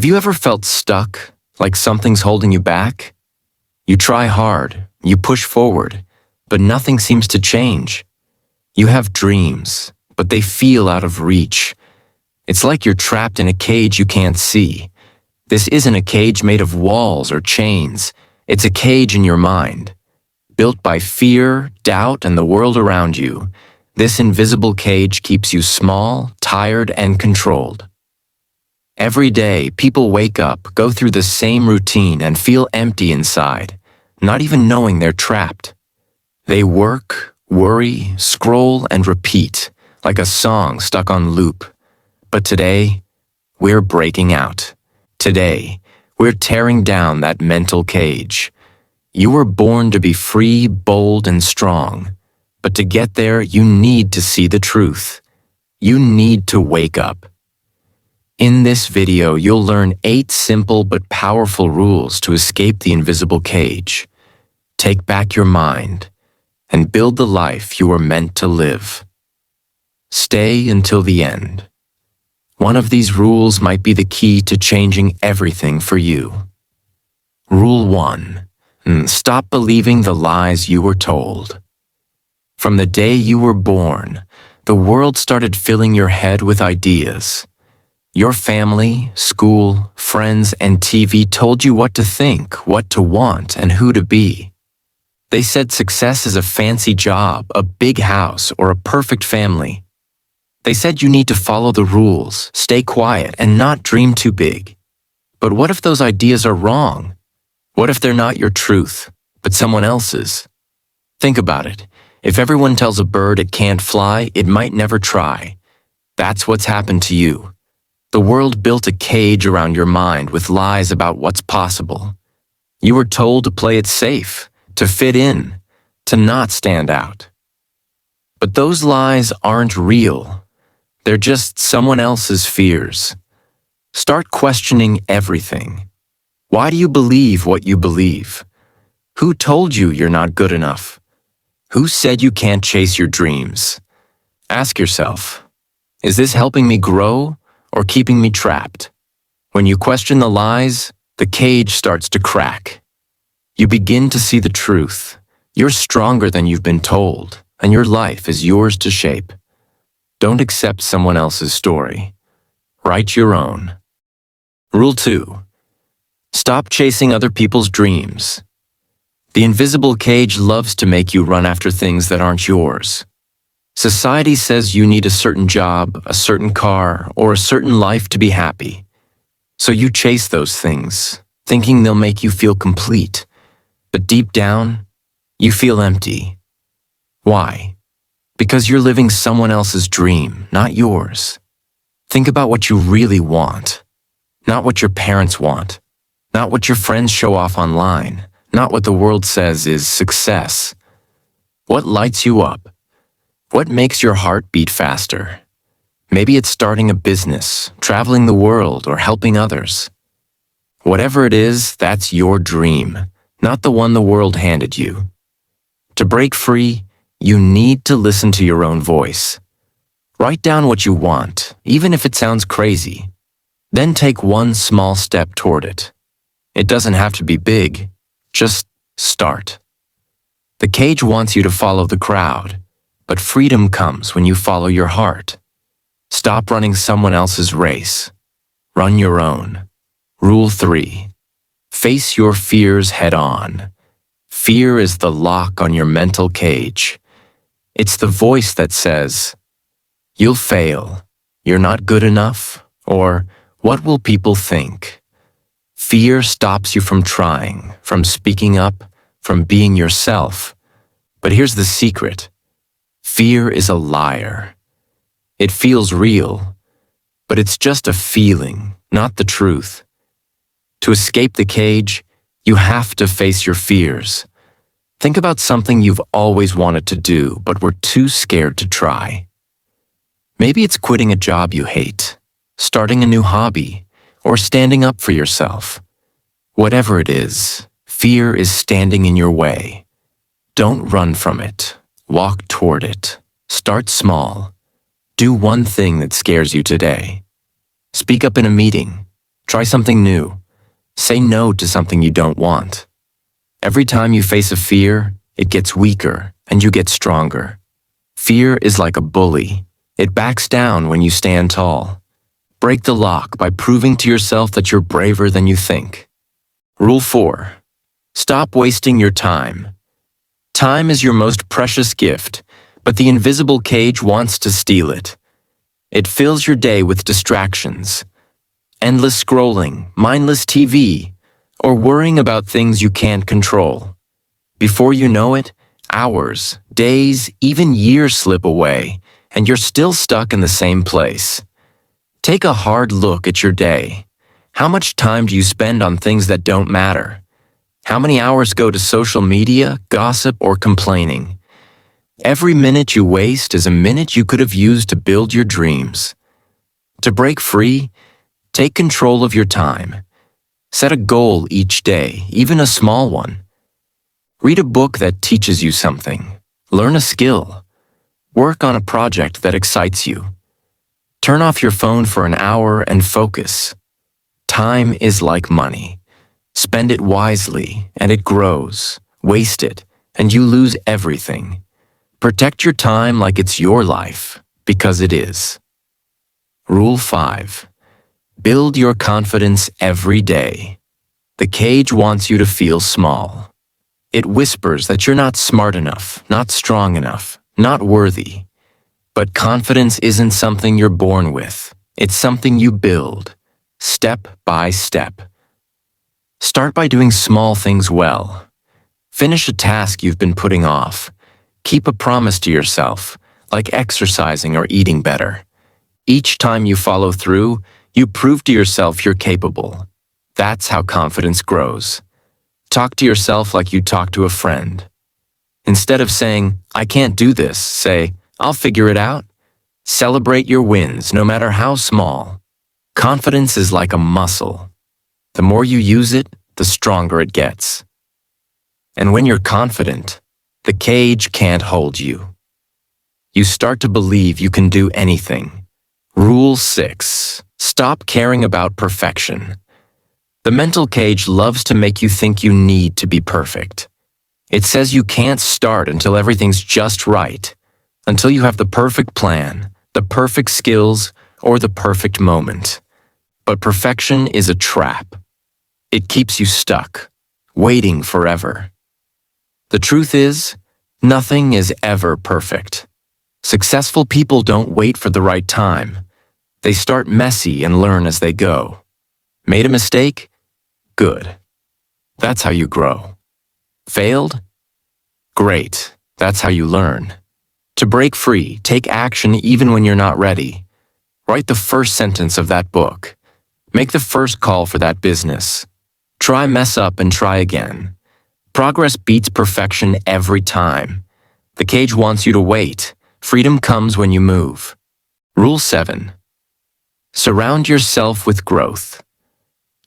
Have you ever felt stuck, like something's holding you back? You try hard, you push forward, but nothing seems to change. You have dreams, but they feel out of reach. It's like you're trapped in a cage you can't see. This isn't a cage made of walls or chains. It's a cage in your mind. Built by fear, doubt, and the world around you, this invisible cage keeps you small, tired, and controlled. Every day, people wake up, go through the same routine, and feel empty inside, not even knowing they're trapped. They work, worry, scroll, and repeat, like a song stuck on loop. But today, we're breaking out. Today, we're tearing down that mental cage. You were born to be free, bold, and strong. But to get there, you need to see the truth. You need to wake up. In this video, you'll learn 8 simple but powerful rules to escape the invisible cage. Take back your mind and build the life you were meant to live. Stay until the end. One of these rules might be the key to changing everything for you. Rule 1. Stop believing the lies you were told. From the day you were born, the world started filling your head with ideas. Your family, school, friends, and TV told you what to think, what to want, and who to be. They said success is a fancy job, a big house, or a perfect family. They said you need to follow the rules, stay quiet, and not dream too big. But what if those ideas are wrong? What if they're not your truth, but someone else's? Think about it. If everyone tells a bird it can't fly, it might never try. That's what's happened to you. The world built a cage around your mind with lies about what's possible. You were told to play it safe, to fit in, to not stand out. But those lies aren't real. They're just someone else's fears. Start questioning everything. Why do you believe what you believe? Who told you you're not good enough? Who said you can't chase your dreams? Ask yourself, is this helping me grow or keeping me trapped? When you question the lies, the cage starts to crack. You begin to see the truth. You're stronger than you've been told, and your life is yours to shape. Don't accept someone else's story. Write your own. Rule 2. Stop chasing other people's dreams. The invisible cage loves to make you run after things that aren't yours. Society says you need a certain job, a certain car, or a certain life to be happy. So you chase those things, thinking they'll make you feel complete. But deep down, you feel empty. Why? Because you're living someone else's dream, not yours. Think about what you really want, not what your parents want, not what your friends show off online, not what the world says is success. What lights you up? What makes your heart beat faster? Maybe it's starting a business, traveling the world, or helping others. Whatever it is, that's your dream, not the one the world handed you. To break free, you need to listen to your own voice. Write down what you want, even if it sounds crazy. Then take one small step toward it. It doesn't have to be big. Just start. The cage wants you to follow the crowd, but freedom comes when you follow your heart. Stop running someone else's race. Run your own. Rule 3. Face your fears head on. Fear is the lock on your mental cage. It's the voice that says, "You'll fail," "You're not good enough," or "What will people think?" Fear stops you from trying, from speaking up, from being yourself. But here's the secret. Fear is a liar. It feels real, but it's just a feeling, not the truth. To escape the cage, you have to face your fears. Think about something you've always wanted to do, but were too scared to try. Maybe it's quitting a job you hate, starting a new hobby, or standing up for yourself. Whatever it is, fear is standing in your way. Don't run from it. Walk toward it. Start small. Do one thing that scares you today. Speak up in a meeting. Try something new. Say no to something you don't want. Every time you face a fear, it gets weaker and you get stronger. Fear is like a bully. It backs down when you stand tall. Break the lock by proving to yourself that you're braver than you think. Rule 4. Stop wasting your time. Time is your most precious gift, but the invisible cage wants to steal it. It fills your day with distractions. Endless scrolling, mindless TV, or worrying about things you can't control. Before you know it, hours, days, even years slip away, and you're still stuck in the same place. Take a hard look at your day. How much time do you spend on things that don't matter? How many hours go to social media, gossip, or complaining? Every minute you waste is a minute you could have used to build your dreams. To break free, take control of your time. Set a goal each day, even a small one. Read a book that teaches you something. Learn a skill. Work on a project that excites you. Turn off your phone for an hour and focus. Time is like money. Spend it wisely, and it grows. Waste it, and you lose everything. Protect your time like it's your life, because it is. Rule 5. Build your confidence every day. The cage wants you to feel small. It whispers that you're not smart enough, not strong enough, not worthy. But confidence isn't something you're born with. It's something you build, step by step. Start by doing small things well. Finish a task you've been putting off. Keep a promise to yourself, like exercising or eating better. Each time you follow through, you prove to yourself you're capable. That's how confidence grows. Talk to yourself like you talk to a friend. Instead of saying, "I can't do this," say, "I'll figure it out." Celebrate your wins, no matter how small. Confidence is like a muscle. The more you use it, the stronger it gets. And when you're confident, the cage can't hold you. You start to believe you can do anything. Rule 6. Stop caring about perfection. The mental cage loves to make you think you need to be perfect. It says you can't start until everything's just right, until you have the perfect plan, the perfect skills, or the perfect moment. But perfection is a trap. It keeps you stuck, waiting forever. The truth is, nothing is ever perfect. Successful people don't wait for the right time. They start messy and learn as they go. Made a mistake? Good. That's how you grow. Failed? Great. That's how you learn. To break free, take action even when you're not ready. Write the first sentence of that book. Make the first call for that business. Try mess up and try again. Progress beats perfection every time. The cage wants you to wait. Freedom comes when you move. Rule 7. Surround yourself with growth.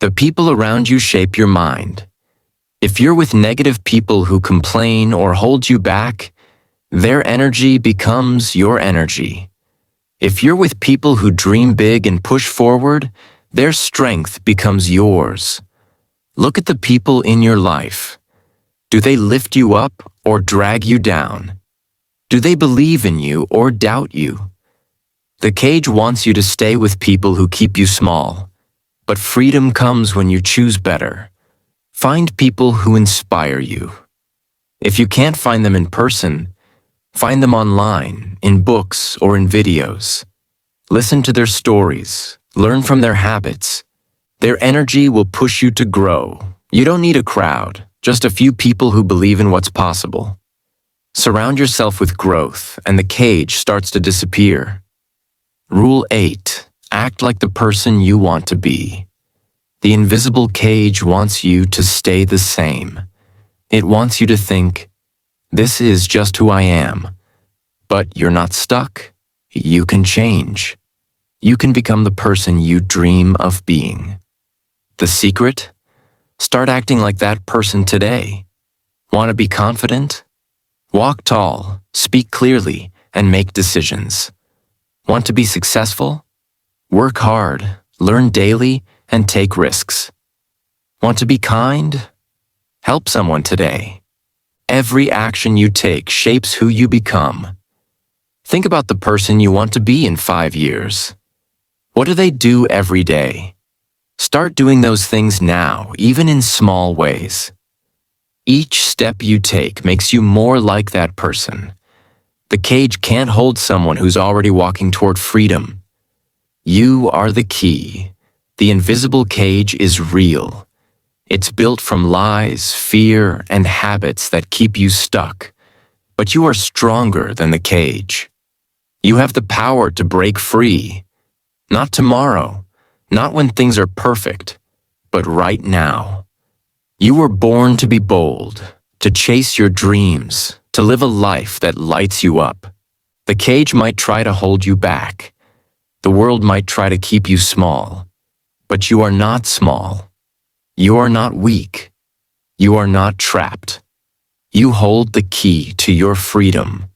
The people around you shape your mind. If you're with negative people who complain or hold you back, their energy becomes your energy. If you're with people who dream big and push forward, their strength becomes yours. Look at the people in your life. Do they lift you up or drag you down? Do they believe in you or doubt you? The cage wants you to stay with people who keep you small, but freedom comes when you choose better. Find people who inspire you. If you can't find them in person, find them online, in books or in videos. Listen to their stories, learn from their habits. Their energy will push you to grow. You don't need a crowd, just a few people who believe in what's possible. Surround yourself with growth, and the cage starts to disappear. Rule 8. Act like the person you want to be. The invisible cage wants you to stay the same. It wants you to think, "This is just who I am." But you're not stuck. You can change. You can become the person you dream of being. The secret? Start acting like that person today. Want to be confident? Walk tall, speak clearly, and make decisions. Want to be successful? Work hard, learn daily, and take risks. Want to be kind? Help someone today. Every action you take shapes who you become. Think about the person you want to be in 5 years. What do they do every day? Start doing those things now, even in small ways. Each step you take makes you more like that person. The cage can't hold someone who's already walking toward freedom. You are the key. The invisible cage is real. It's built from lies, fear, and habits that keep you stuck. But you are stronger than the cage. You have the power to break free. Not tomorrow, not when things are perfect, but right now. You were born to be bold, to chase your dreams, to live a life that lights you up. The cage might try to hold you back. The world might try to keep you small. But you are not small. You are not weak. You are not trapped. You hold the key to your freedom.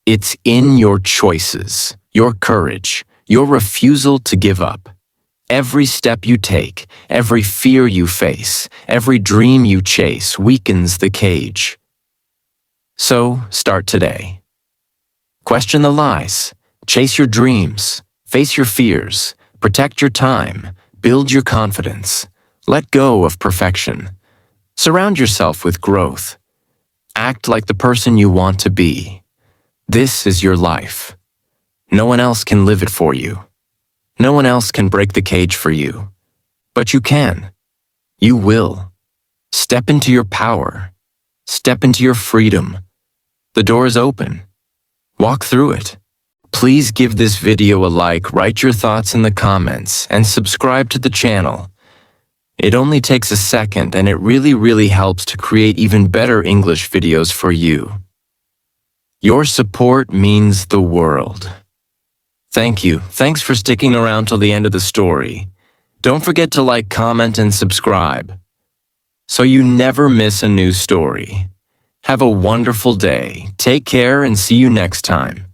It's in your choices, your courage, your refusal to give up. Every step you take, every fear you face, every dream you chase weakens the cage. So, start today. Question the lies, chase your dreams, face your fears, protect your time, build your confidence, let go of perfection. Surround yourself with growth. Act like the person you want to be. This is your life. No one else can live it for you. No one else can break the cage for you. But you can. You will. Step into your power. Step into your freedom. The door is open. Walk through it. Please give this video a like, write your thoughts in the comments, and subscribe to the channel. It only takes a second, and it really helps to create even better English videos for you. Your support means the world. Thank you. Thanks for sticking around till the end of the story. Don't forget to like, comment, and subscribe so you never miss a new story. Have a wonderful day. Take care and see you next time.